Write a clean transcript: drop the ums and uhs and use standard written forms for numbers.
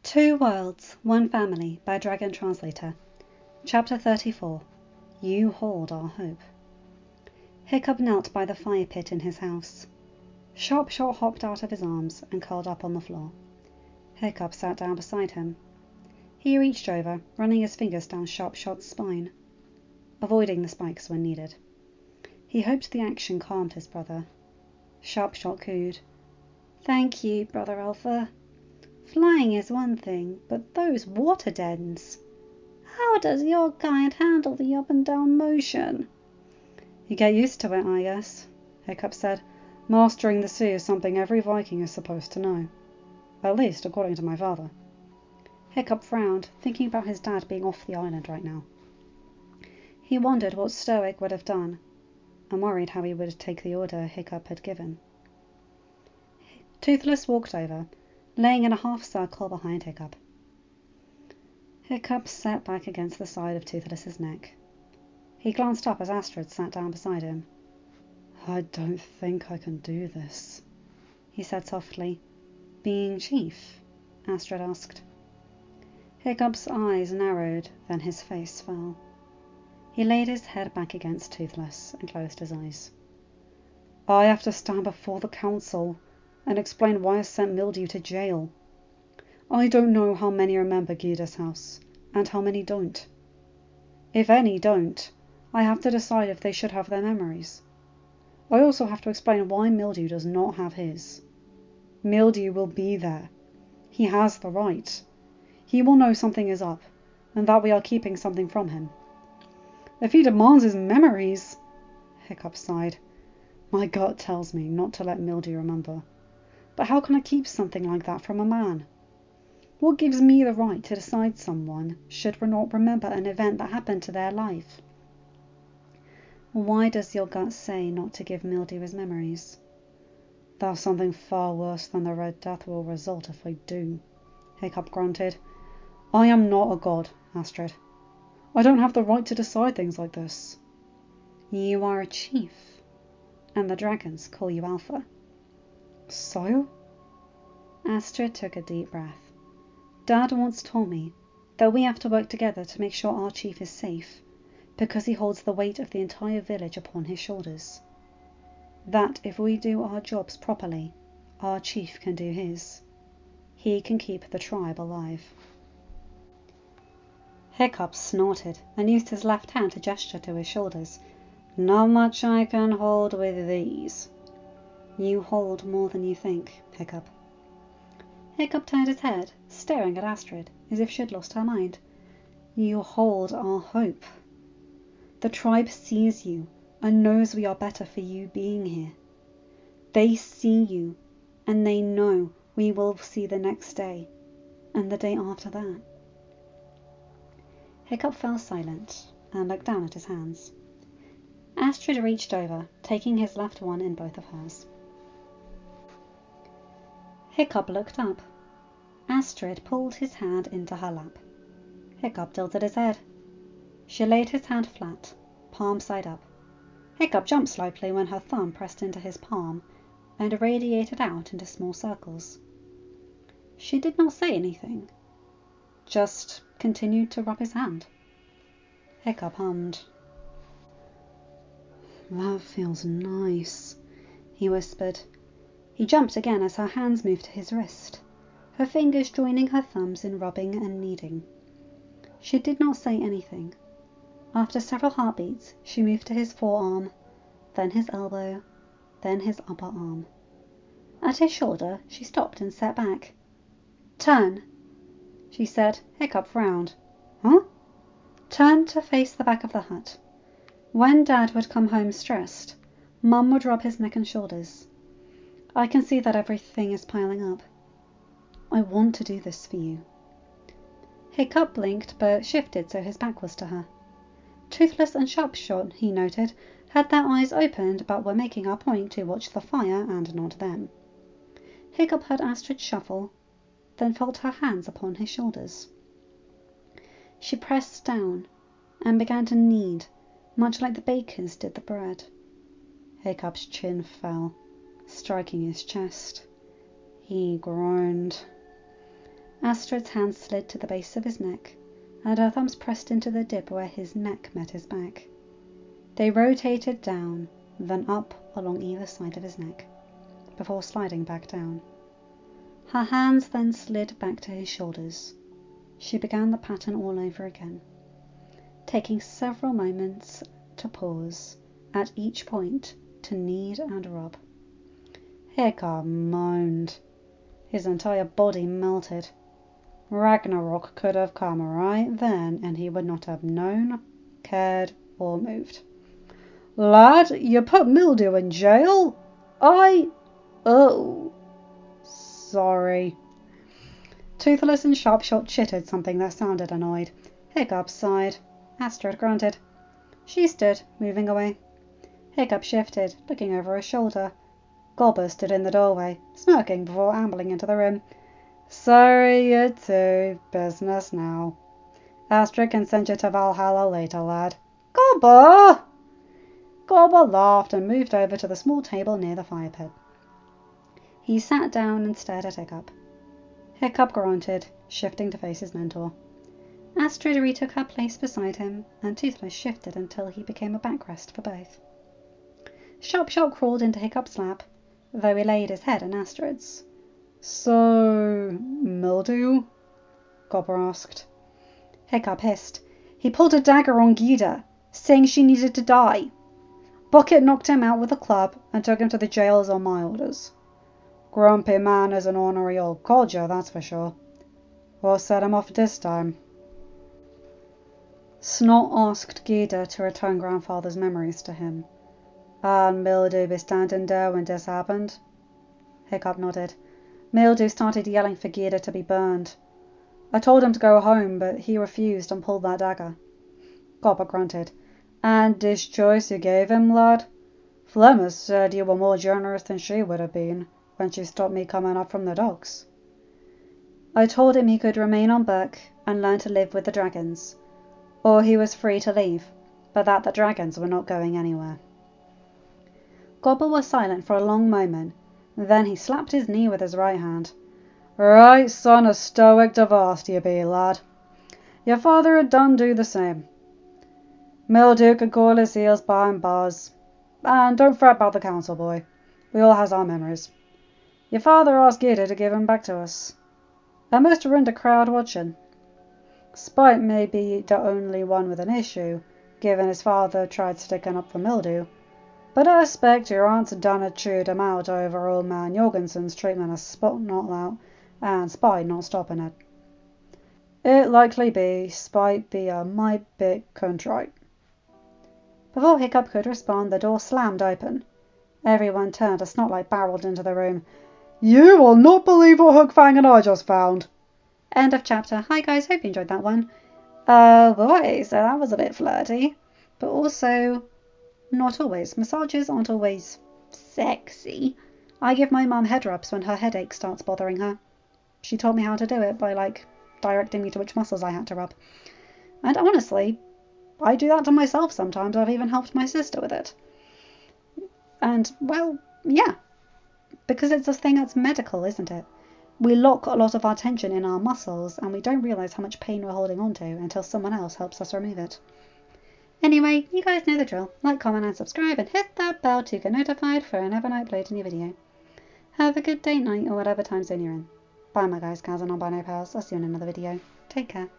Two Worlds, One Family by Dragon Translator. Chapter 34. You Hold Our Hope. Hiccup knelt by the fire pit in his house. Sharpshot hopped out of his arms and curled up on the floor. Hiccup sat down beside him. He reached over, running his fingers down Sharpshot's spine, avoiding the spikes when needed. He hoped the action calmed his brother. Sharpshot cooed. "Thank you, Brother Alpha. Flying is one thing, but those water dens! How does your kind handle the up and down motion?" "You get used to it, I guess," Hiccup said. "Mastering the sea is something every Viking is supposed to know. At least, according to my father." Hiccup frowned, thinking about his dad being off the island right now. He wondered what Stoic would have done, and worried how he would take the order Hiccup had given. Toothless walked over, laying in a half-circle behind Hiccup. Hiccup sat back against the side of Toothless's neck. He glanced up as Astrid sat down beside him. "I don't think I can do this," he said softly. "Being chief?" Astrid asked. Hiccup's eyes narrowed, then his face fell. He laid his head back against Toothless and closed his eyes. "I have to stand before the Council and explain why I sent Mildew to jail. I don't know how many remember Gyda's house, and how many don't. If any don't, I have to decide if they should have their memories. I also have to explain why Mildew does not have his. Mildew will be there. He has the right. He will know something is up, and that we are keeping something from him. If he demands his memories," Hiccup sighed, "my gut tells me not to let Mildew remember. But how can I keep something like that from a man? What gives me the right to decide someone should not remember an event that happened to their life?" "Why does your gut say not to give Mildew his memories?" "That's something far worse than the Red Death will result if I do," Hiccup grunted. "I am not a god, Astrid. I don't have the right to decide things like this." "You are a chief, and the dragons call you Alpha." "So?" Astrid took a deep breath. "Dad once told me that we have to work together to make sure our chief is safe, because he holds the weight of the entire village upon his shoulders. That if we do our jobs properly, our chief can do his. He can keep the tribe alive." Hiccup snorted and used his left hand to gesture to his shoulders. "Not much I can hold with these." "You hold more than you think, Hiccup." Hiccup turned his head, staring at Astrid, as if she'd lost her mind. "You hold our hope. The tribe sees you and knows we are better for you being here. They see you, and they know we will see the next day, and the day after that." Hiccup fell silent and looked down at his hands. Astrid reached over, taking his left one in both of hers. Hiccup looked up. Astrid pulled his hand into her lap. Hiccup tilted his head. She laid his hand flat, palm side up. Hiccup jumped slightly when her thumb pressed into his palm and radiated out into small circles. She did not say anything, just continued to rub his hand. Hiccup hummed. "That feels nice," he whispered. He jumped again as her hands moved to his wrist, her fingers joining her thumbs in rubbing and kneading. She did not say anything. After several heartbeats, she moved to his forearm, then his elbow, then his upper arm. At his shoulder, she stopped and sat back. "Turn," she said. Hiccup frowned. "Huh?" "Turn to face the back of the hut. When Dad would come home stressed, Mum would rub his neck and shoulders. I can see that everything is piling up. I want to do this for you." Hiccup blinked, but shifted so his back was to her. Toothless and Sharpshot, he noted, had their eyes opened but were making a point to watch the fire and not them. Hiccup heard Astrid shuffle, then felt her hands upon his shoulders. She pressed down and began to knead, much like the bakers did the bread. Hiccup's chin fell, striking his chest. He groaned. Astrid's hand slid to the base of his neck, and her thumbs pressed into the dip where his neck met his back. They rotated down, then up along either side of his neck, before sliding back down. Her hands then slid back to his shoulders. She began the pattern all over again, taking several moments to pause at each point to knead and rub. Hiccup moaned. His entire body melted. Ragnarok could have come right then, and he would not have known, cared, or moved. Lad, you put Mildew in jail? Oh, sorry. Toothless and Sharpshot chittered something that sounded annoyed. Hiccup sighed. Astrid grunted. She stood, moving away. Hiccup shifted, looking over her shoulder. Gobber stood in the doorway, smirking before ambling into the room. Sorry, you two. Business now. Astrid can send you to Valhalla later, lad. Gobber! Gobber laughed and moved over to the small table near the fire pit. He sat down and stared at Hiccup. Hiccup grunted, shifting to face his mentor. Astrid retook her place beside him, and Toothless shifted until he became a backrest for both. Sharpshot crawled into Hiccup's lap, though he laid his head in Astrid's. So, Mildew? Gobber asked. Hiccup hissed. He pulled a dagger on Gyda, saying she needed to die. Bucket knocked him out with a club and took him to the jails on my orders. Grumpy man is an ornery old codger, that's for sure. What set him off this time? Snot asked Gyda to return grandfather's memories to him. And Mildew be standing there when this happened? Hiccup nodded. Mildew started yelling for Gyda to be burned. I told him to go home, but he refused and pulled that dagger. Gobber grunted. And this choice you gave him, lad? Flemmer said you were more generous than she would have been when she stopped me coming up from the docks. I told him he could remain on Berk and learn to live with the dragons, or he was free to leave, but that the dragons were not going anywhere. Gobber was silent for a long moment, then he slapped his knee with his right hand. Right son of stoic divorced you be, lad. Your father had done do the same. Mildew could call his heels behind bars. And don't fret about the council, boy. We all has our memories. Your father asked Gyda to give him back to us. I must have run the crowd watching. Spite may be the only one with an issue, given his father tried sticking up for Mildew. But I expect your aunt's done a chewed him out over old man Jorgensen's treatment of Spot not out and Spite not stopping it. It likely be Spite be a mite bit contrite. Before Hiccup could respond, the door slammed open. Everyone turned as Snotlight barreled into the room. You will not believe what Hookfang and I just found. End of chapter. Hi guys, hope you enjoyed that one. Oh boy, so that was a bit flirty. But also, not always. Massages aren't always sexy. I give my mum head rubs when her headache starts bothering her. She taught me how to do it by, directing me to which muscles I had to rub. And honestly, I do that to myself sometimes. I've even helped my sister with it. And, well, yeah. Because it's a thing that's medical, isn't it? We lock a lot of our tension in our muscles, and we don't realise how much pain we're holding on to until someone else helps us remove it. Anyway, you guys know the drill. Like, comment and subscribe, and hit that bell to get notified for whenever I upload a new video. Have a good day, night, or whatever time zone you're in. Bye my guys, gals and non-binary pals. I'll see you in another video. Take care.